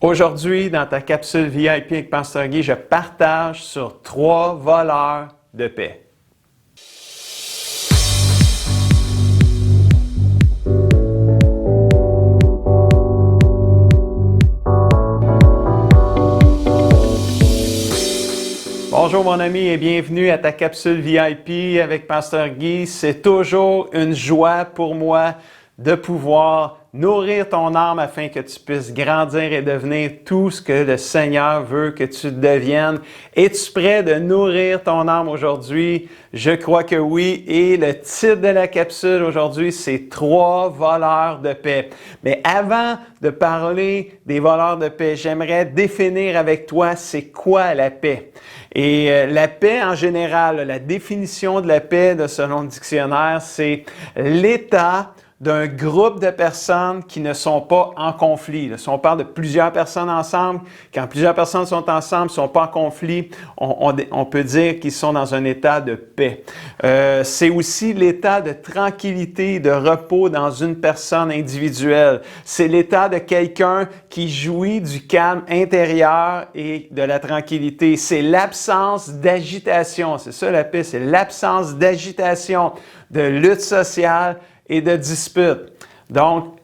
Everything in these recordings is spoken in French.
Aujourd'hui, dans ta capsule VIP avec Pasteur Guy, je partage sur 3 voleurs de paix. Bonjour mon ami et bienvenue à ta capsule VIP avec Pasteur Guy. C'est toujours une joie pour moi de pouvoir nourrir ton âme afin que tu puisses grandir et devenir tout ce que le Seigneur veut que tu deviennes. Es-tu prêt de nourrir ton âme aujourd'hui? Je crois que oui. Et le titre de la capsule aujourd'hui, c'est 3 voleurs de paix. Mais avant de parler des voleurs de paix, j'aimerais définir avec toi c'est quoi la paix. Et la paix en général, la définition de la paix selon le dictionnaire, c'est l'état d'un groupe de personnes qui ne sont pas en conflit. Là, si on parle de plusieurs personnes ensemble, quand plusieurs personnes sont ensemble, ne sont pas en conflit, on peut dire qu'ils sont dans un état de paix. C'est aussi l'état de tranquillité, de repos dans une personne individuelle. C'est l'état de quelqu'un qui jouit du calme intérieur et de la tranquillité. C'est l'absence d'agitation. C'est ça la paix, c'est l'absence d'agitation, de lutte sociale et de disputes. Donc,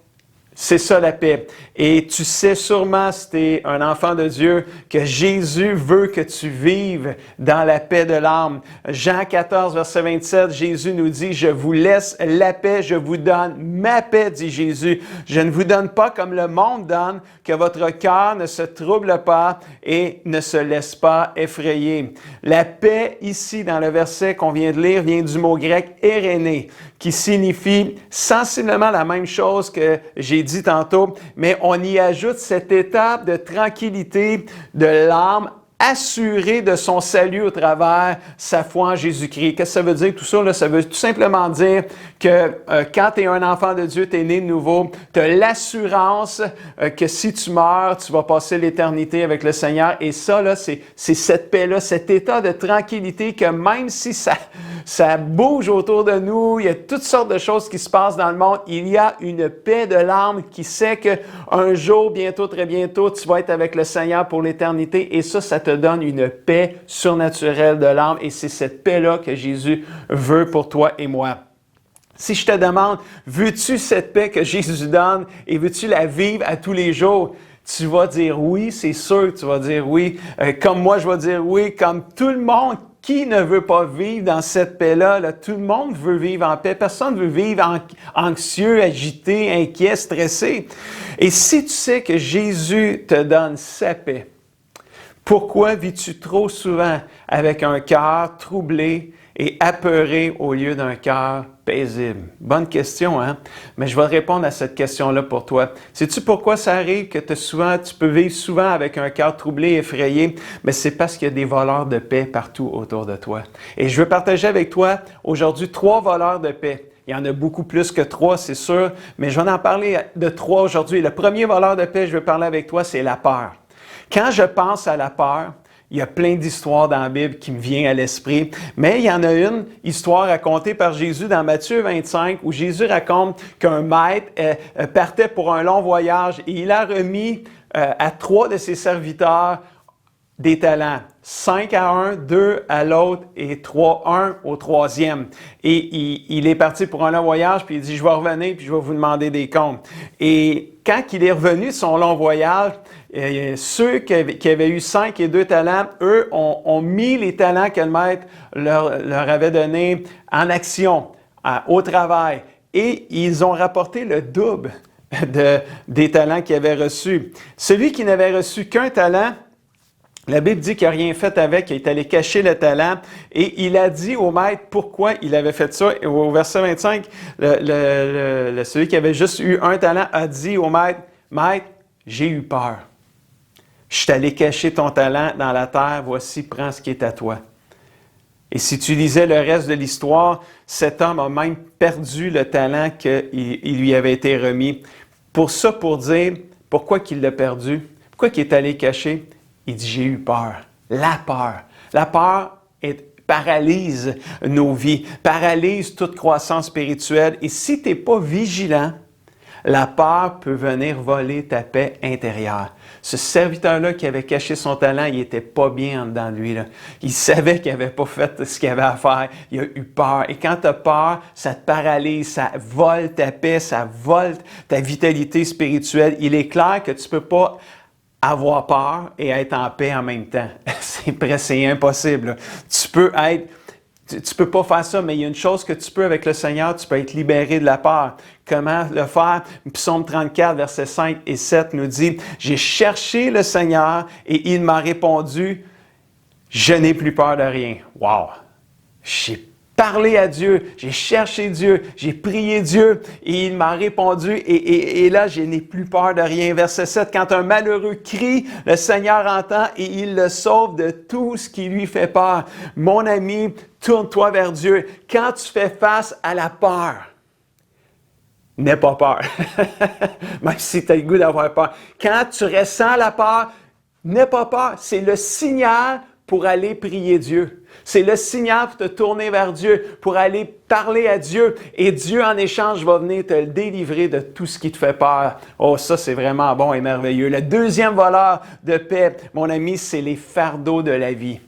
c'est ça la paix. Et tu sais sûrement, si tu es un enfant de Dieu, que Jésus veut que tu vives dans la paix de l'âme. Jean 14, verset 27, Jésus nous dit, « Je vous laisse la paix, je vous donne ma paix, dit Jésus. Je ne vous donne pas comme le monde donne, que votre cœur ne se trouble pas et ne se laisse pas effrayer. » La paix, ici, dans le verset qu'on vient de lire, vient du mot grec « éréné », qui signifie sensiblement la même chose que j'ai dit tantôt, mais on y ajoute cette étape de tranquillité de l'âme assurée de son salut au travers sa foi en Jésus-Christ. Qu'est-ce que ça veut dire tout ça? Là? Ça veut tout simplement dire que quand tu es un enfant de Dieu, tu es né de nouveau, tu as l'assurance que si tu meurs, tu vas passer l'éternité avec le Seigneur. Et ça, là, c'est cette paix-là, cet état de tranquillité que même si ça bouge autour de nous, il y a toutes sortes de choses qui se passent dans le monde, il y a une paix de l'âme qui sait qu'un jour, bientôt, très bientôt, tu vas être avec le Seigneur pour l'éternité. Et ça te donne une paix surnaturelle de l'âme. Et c'est cette paix-là que Jésus veut pour toi et moi. Si je te demande, veux-tu cette paix que Jésus donne et veux-tu la vivre à tous les jours? Tu vas dire oui, c'est sûr que tu vas dire oui. Comme moi, je vais dire oui, comme tout le monde. Qui ne veut pas vivre dans cette paix-là? Là, tout le monde veut vivre en paix. Personne ne veut vivre anxieux, agité, inquiet, stressé. Et si tu sais que Jésus te donne sa paix, pourquoi vis-tu trop souvent avec un cœur troublé et apeuré au lieu d'un cœur paisible? Bonne question, hein? Mais je vais répondre à cette question-là pour toi. Sais-tu pourquoi ça arrive que tu peux vivre souvent avec un cœur troublé, effrayé? Mais c'est parce qu'il y a des voleurs de paix partout autour de toi. Et je veux partager avec toi aujourd'hui 3 voleurs de paix. Il y en a beaucoup plus que 3, c'est sûr, mais je vais en parler de 3 aujourd'hui. Le premier voleur de paix que je veux parler avec toi, c'est la peur. Quand je pense à la peur, il y a plein d'histoires dans la Bible qui me viennent à l'esprit, mais il y en a une histoire racontée par Jésus dans Matthieu 25 où Jésus raconte qu'un maître partait pour un long voyage et il a remis à 3 de ses serviteurs des talents. 5 à un, 2 à l'autre et 3, 1 au troisième. Et il est parti pour un long voyage, puis il dit, je vais revenir, puis je vais vous demander des comptes. Et quand il est revenu de son long voyage, ceux qui avaient eu 5 et 2 talents, eux, ont mis les talents que le maître leur avait donnés en action, au travail. Et ils ont rapporté le double des talents qu'ils avaient reçus. Celui qui n'avait reçu qu'un talent, la Bible dit qu'il n'a rien fait avec, il est allé cacher le talent et il a dit au maître pourquoi il avait fait ça. Et au verset 25, celui qui avait juste eu un talent a dit au maître, « Maître, j'ai eu peur. Je suis allé cacher ton talent dans la terre, voici, prends ce qui est à toi. » Et si tu lisais le reste de l'histoire, cet homme a même perdu le talent qui lui avait été remis. Pour dire pourquoi qu'il l'a perdu, pourquoi qu'il est allé cacher. Il dit, j'ai eu peur. La peur. La peur paralyse nos vies, paralyse toute croissance spirituelle. Et si tu n'es pas vigilant, La peur peut venir voler ta paix intérieure. Ce serviteur-là qui avait caché son talent, il n'était pas bien en dedans de lui, là. Il savait qu'il n'avait pas fait ce qu'il avait à faire. Il a eu peur. Et quand tu as peur, ça te paralyse, ça vole ta paix, ça vole ta vitalité spirituelle. Il est clair que tu ne peux pas avoir peur et être en paix en même temps. C'est impossible, là. Tu peux pas faire ça, mais il y a une chose que tu peux avec le Seigneur, tu peux être libéré de la peur. Comment le faire? Psaume 34, versets 5 et 7 nous dit, « J'ai cherché le Seigneur et il m'a répondu, je n'ai plus peur de rien. » Wow! J'ai parlé à Dieu, j'ai cherché Dieu, j'ai prié Dieu et il m'a répondu et là, je n'ai plus peur de rien. Verset 7, quand un malheureux crie, le Seigneur entend et il le sauve de tout ce qui lui fait peur. Mon ami, tourne-toi vers Dieu. Quand tu fais face à la peur, n'aie pas peur, même si tu as le goût d'avoir peur. Quand tu ressens la peur, n'aie pas peur. C'est le signal pour aller prier Dieu. C'est le signal pour te tourner vers Dieu, pour aller parler à Dieu. Et Dieu, en échange, va venir te délivrer de tout ce qui te fait peur. Oh, ça, c'est vraiment bon et merveilleux. Le deuxième voleur de paix, mon ami, c'est les fardeaux de la vie.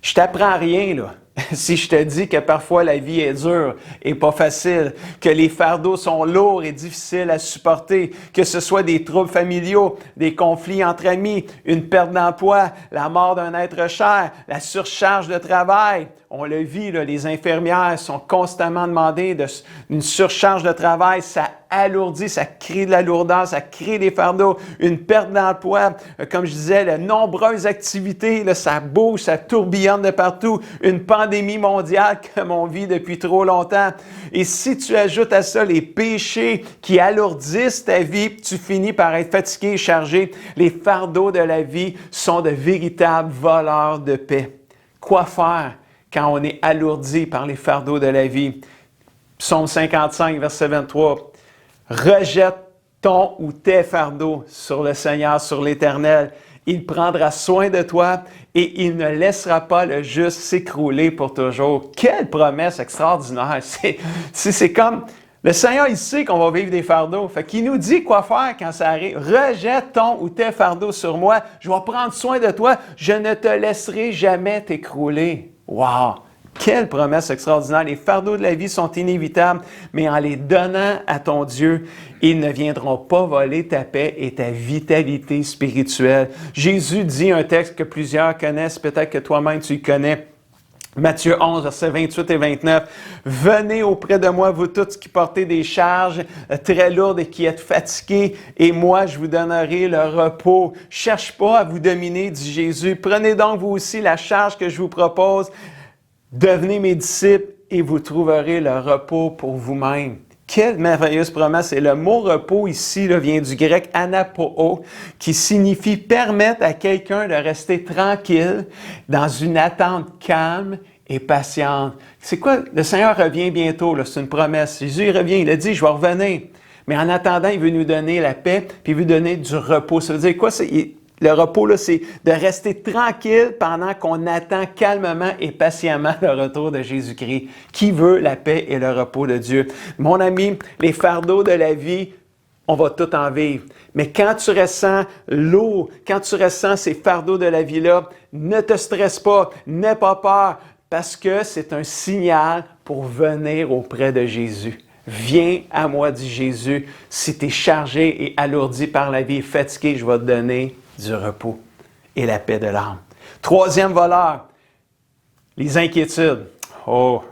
Je t'apprends rien, là. Si je te dis que parfois la vie est dure et pas facile, que les fardeaux sont lourds et difficiles à supporter, que ce soit des troubles familiaux, des conflits entre amis, une perte d'emploi, la mort d'un être cher, la surcharge de travail. On le vit, là, les infirmières sont constamment demandées d'une surcharge de travail. Ça alourdit, ça crée de la lourdeur, ça crée des fardeaux, une perte d'emploi. Comme je disais, de nombreuses activités, là, ça bouge, ça tourbillonne de partout. Une pandémie mondiale comme on vit depuis trop longtemps. Et si tu ajoutes à ça les péchés qui alourdissent ta vie, tu finis par être fatigué et chargé. Les fardeaux de la vie sont de véritables voleurs de paix. Quoi faire quand on est alourdi par les fardeaux de la vie? Psaume 55, verset 23. « Rejette ton ou tes fardeaux sur le Seigneur, sur l'Éternel. Il prendra soin de toi et il ne laissera pas le juste s'écrouler pour toujours. » Quelle promesse extraordinaire! C'est comme, le Seigneur, il sait qu'on va vivre des fardeaux. Fait qu'il nous dit quoi faire quand ça arrive. « Rejette ton ou tes fardeaux sur moi. Je vais prendre soin de toi. Je ne te laisserai jamais t'écrouler. » Wow! Quelle promesse extraordinaire! Les fardeaux de la vie sont inévitables, mais en les donnant à ton Dieu, ils ne viendront pas voler ta paix et ta vitalité spirituelle. Jésus dit un texte que plusieurs connaissent, peut-être que toi-même tu le connais. Matthieu 11, versets 28 et 29. « Venez auprès de moi, vous tous qui portez des charges très lourdes et qui êtes fatigués, et moi, je vous donnerai le repos. Cherche pas à vous dominer, dit Jésus. Prenez donc vous aussi la charge que je vous propose. Devenez mes disciples et vous trouverez le repos pour vous-même. » Quelle merveilleuse promesse! Et le mot repos ici là, vient du grec anapoo, qui signifie permettre à quelqu'un de rester tranquille dans une attente calme et patiente. C'est quoi? Le Seigneur revient bientôt, là, c'est une promesse. Jésus il revient, il a dit, je vais revenir. Mais en attendant, il veut nous donner la paix, puis il veut donner du repos. Ça veut dire quoi? Le repos, là, c'est de rester tranquille pendant qu'on attend calmement et patiemment le retour de Jésus-Christ. Qui veut la paix et le repos de Dieu? Mon ami, les fardeaux de la vie, on va tout en vivre. Mais quand tu ressens lourd, quand tu ressens ces fardeaux de la vie-là, ne te stresse pas, n'aie pas peur, parce que c'est un signal pour venir auprès de Jésus. Viens à moi, dit Jésus. Si tu es chargé et alourdi par la vie, fatigué, je vais te donner du repos et la paix de l'âme. Troisième voleur, les inquiétudes. Oh,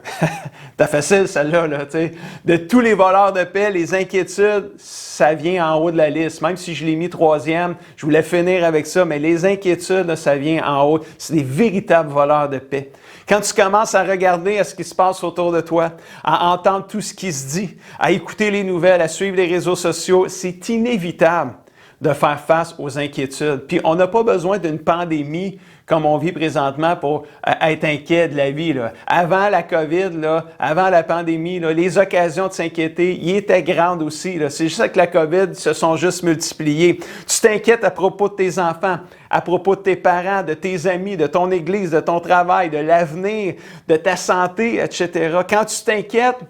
t'as facile celle-là, là, tu sais. De tous les voleurs de paix, les inquiétudes, ça vient en haut de la liste. Même si je l'ai mis troisième, je voulais finir avec ça, mais les inquiétudes, là, ça vient en haut. C'est des véritables voleurs de paix. Quand tu commences à regarder à ce qui se passe autour de toi, à entendre tout ce qui se dit, à écouter les nouvelles, à suivre les réseaux sociaux, c'est inévitable de faire face aux inquiétudes. Puis on n'a pas besoin d'une pandémie comme on vit présentement pour être inquiet de la vie, là. Avant la COVID, là, avant la pandémie, là, les occasions de s'inquiéter, y étaient grandes aussi, là. C'est juste que la COVID se sont juste multipliées. Tu t'inquiètes à propos de tes enfants, à propos de tes parents, de tes amis, de ton église, de ton travail, de l'avenir, de ta santé, etc. Quand tu t'inquiètes,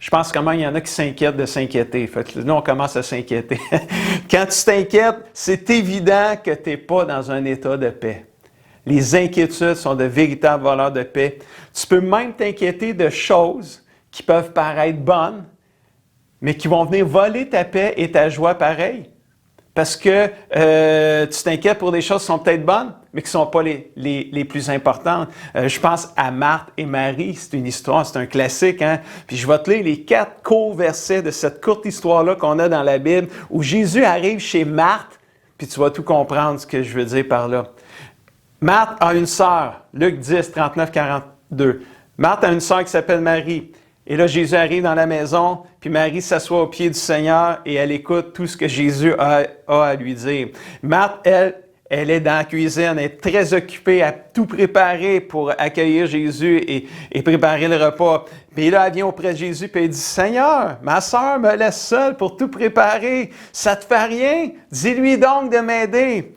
Je pense comment il y en a qui s'inquiètent de s'inquiéter. Fait que nous, on commence à s'inquiéter. Quand tu t'inquiètes, c'est évident que tu n'es pas dans un état de paix. Les inquiétudes sont de véritables voleurs de paix. Tu peux même t'inquiéter de choses qui peuvent paraître bonnes, mais qui vont venir voler ta paix et ta joie pareil. Parce que tu t'inquiètes pour des choses qui sont peut-être bonnes, mais qui ne sont pas les plus importantes. Je pense à Marthe et Marie. C'est une histoire, c'est un classique. Hein? Puis je vais te lire les 4 courts versets de cette courte histoire-là qu'on a dans la Bible, où Jésus arrive chez Marthe, puis tu vas tout comprendre ce que je veux dire par là. Marthe a une sœur, Luc 10, 39, 42. Marthe a une sœur qui s'appelle Marie. Et là, Jésus arrive dans la maison, puis Marie s'assoit au pied du Seigneur et elle écoute tout ce que Jésus a à lui dire. Marthe, elle est dans la cuisine, elle est très occupée à tout préparer pour accueillir Jésus et préparer le repas. Puis là, elle vient auprès de Jésus et elle dit, « Seigneur, ma sœur me laisse seule pour tout préparer. Ça te fait rien? Dis-lui donc de m'aider. »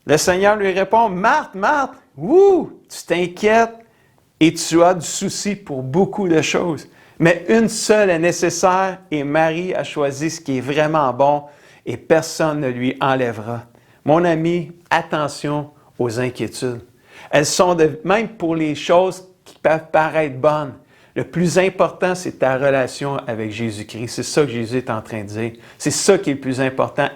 Le Seigneur lui répond, « Marthe, Marthe, tu t'inquiètes et tu as du souci pour beaucoup de choses. Mais une seule est nécessaire et Marie a choisi ce qui est vraiment bon et personne ne lui enlèvera. » Mon ami, attention aux inquiétudes. Elles sont même pour les choses qui peuvent paraître bonnes. Le plus important, c'est ta relation avec Jésus-Christ. C'est ça que Jésus est en train de dire. C'est ça qui est le plus important.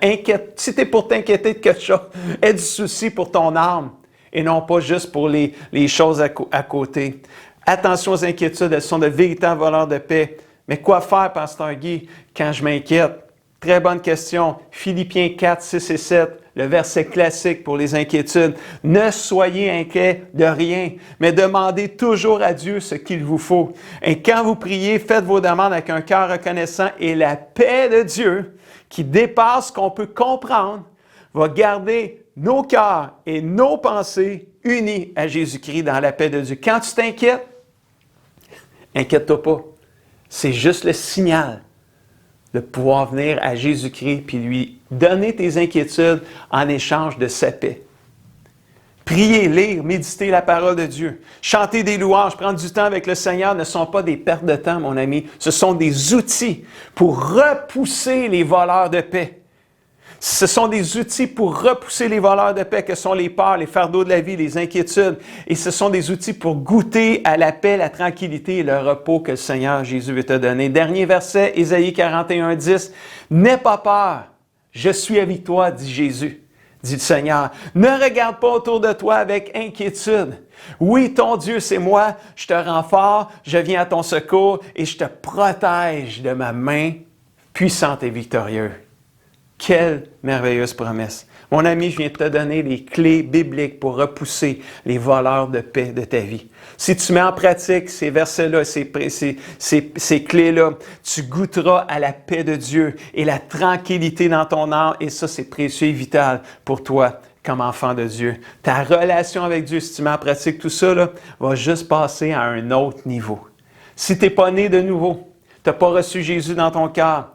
Si tu es pour t'inquiéter de quelque chose, aie du souci pour ton âme et non pas juste pour les choses à côté. Attention aux inquiétudes, elles sont de véritables voleurs de paix. Mais quoi faire, Pasteur Guy, quand je m'inquiète? Très bonne question. Philippiens 4, 6 et 7, le verset classique pour les inquiétudes. « Ne soyez inquiets de rien, mais demandez toujours à Dieu ce qu'il vous faut. Et quand vous priez, faites vos demandes avec un cœur reconnaissant et la paix de Dieu, qui dépasse ce qu'on peut comprendre, va garder nos cœurs et nos pensées unis à Jésus-Christ dans la paix de Dieu. » Quand tu t'inquiètes, inquiète-toi pas. C'est juste le signal de pouvoir venir à Jésus-Christ puis lui donner tes inquiétudes en échange de sa paix. Prier, lire, méditer la parole de Dieu, chanter des louanges, prendre du temps avec le Seigneur ne sont pas des pertes de temps, mon ami. Ce sont des outils pour repousser les voleurs de paix. Ce sont des outils pour repousser les voleurs de paix que sont les peurs, les fardeaux de la vie, les inquiétudes. Et ce sont des outils pour goûter à la paix, la tranquillité et le repos que le Seigneur Jésus veut te donner. Dernier verset, Ésaïe 41, 10. « N'aie pas peur, je suis avec toi, dit Jésus, dit le Seigneur. Ne regarde pas autour de toi avec inquiétude. Oui, ton Dieu, c'est moi, je te rends fort, je viens à ton secours et je te protège de ma main puissante et victorieuse. » Quelle merveilleuse promesse. Mon ami, je viens de te donner les clés bibliques pour repousser les voleurs de paix de ta vie. Si tu mets en pratique ces versets-là, ces clés-là, tu goûteras à la paix de Dieu et la tranquillité dans ton âme. Et ça, c'est précieux et vital pour toi comme enfant de Dieu. Ta relation avec Dieu, si tu mets en pratique tout ça, là, va juste passer à un autre niveau. Si tu n'es pas né de nouveau, tu n'as pas reçu Jésus dans ton cœur,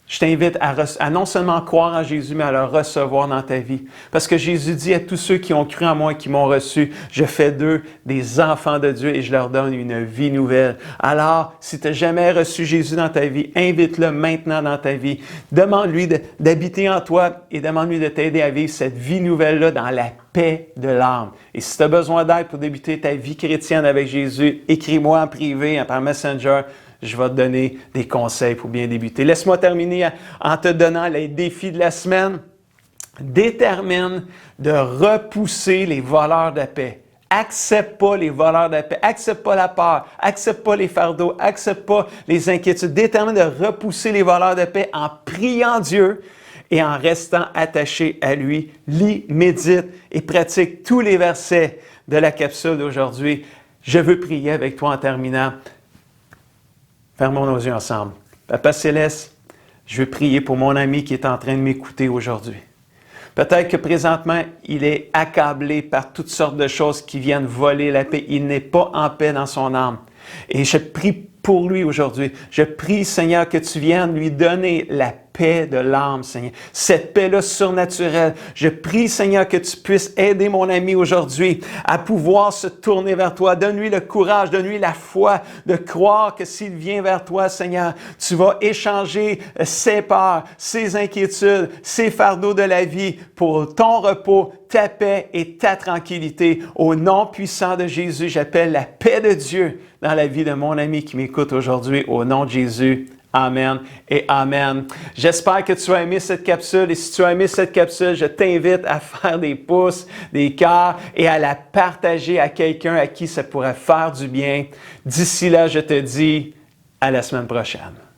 je t'invite à non seulement croire en Jésus, mais à le recevoir dans ta vie. Parce que Jésus dit à tous ceux qui ont cru en moi et qui m'ont reçu, je fais d'eux des enfants de Dieu et je leur donne une vie nouvelle. Alors, si tu n'as jamais reçu Jésus dans ta vie, invite-le maintenant dans ta vie. Demande-lui d'habiter en toi et demande-lui de t'aider à vivre cette vie nouvelle-là dans la paix de l'âme. Et si tu as besoin d'aide pour débuter ta vie chrétienne avec Jésus, écris-moi en privé, par Messenger. Je vais te donner des conseils pour bien débuter. Laisse-moi terminer en te donnant les défis de la semaine. Détermine de repousser les voleurs de paix. Accepte pas les voleurs de paix. Accepte pas la peur. Accepte pas les fardeaux. Accepte pas les inquiétudes. Détermine de repousser les voleurs de paix en priant Dieu et en restant attaché à lui. Lis, médite et pratique tous les versets de la capsule d'aujourd'hui. Je veux prier avec toi en terminant. Fermons nos yeux ensemble. Papa Céleste, je veux prier pour mon ami qui est en train de m'écouter aujourd'hui. Peut-être que présentement, il est accablé par toutes sortes de choses qui viennent voler la paix. Il n'est pas en paix dans son âme. Et je prie pour lui aujourd'hui. Je prie, Seigneur, que tu viennes lui donner la paix de l'âme, Seigneur. Cette paix-là surnaturelle. Je prie, Seigneur, que tu puisses aider mon ami aujourd'hui à pouvoir se tourner vers toi. Donne-lui le courage, donne-lui la foi de croire que s'il vient vers toi, Seigneur, tu vas échanger ses peurs, ses inquiétudes, ses fardeaux de la vie pour ton repos, ta paix et ta tranquillité. Au nom puissant de Jésus, j'appelle la paix de Dieu dans la vie de mon ami qui m'écoute aujourd'hui. Au nom de Jésus. Amen et Amen. J'espère que tu as aimé cette capsule et si tu as aimé cette capsule, je t'invite à faire des pouces, des cœurs et à la partager à quelqu'un à qui ça pourrait faire du bien. D'ici là, je te dis à la semaine prochaine.